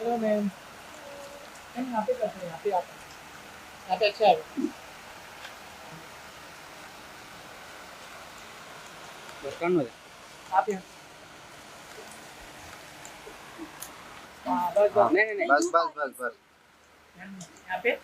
चलो मैम, यहाँ पे करते हैं, यहाँ पे अच्छा है। आप यहाँ, हाँ बस बस, नहीं नहीं नहीं, बस बस बस बस यहाँ पे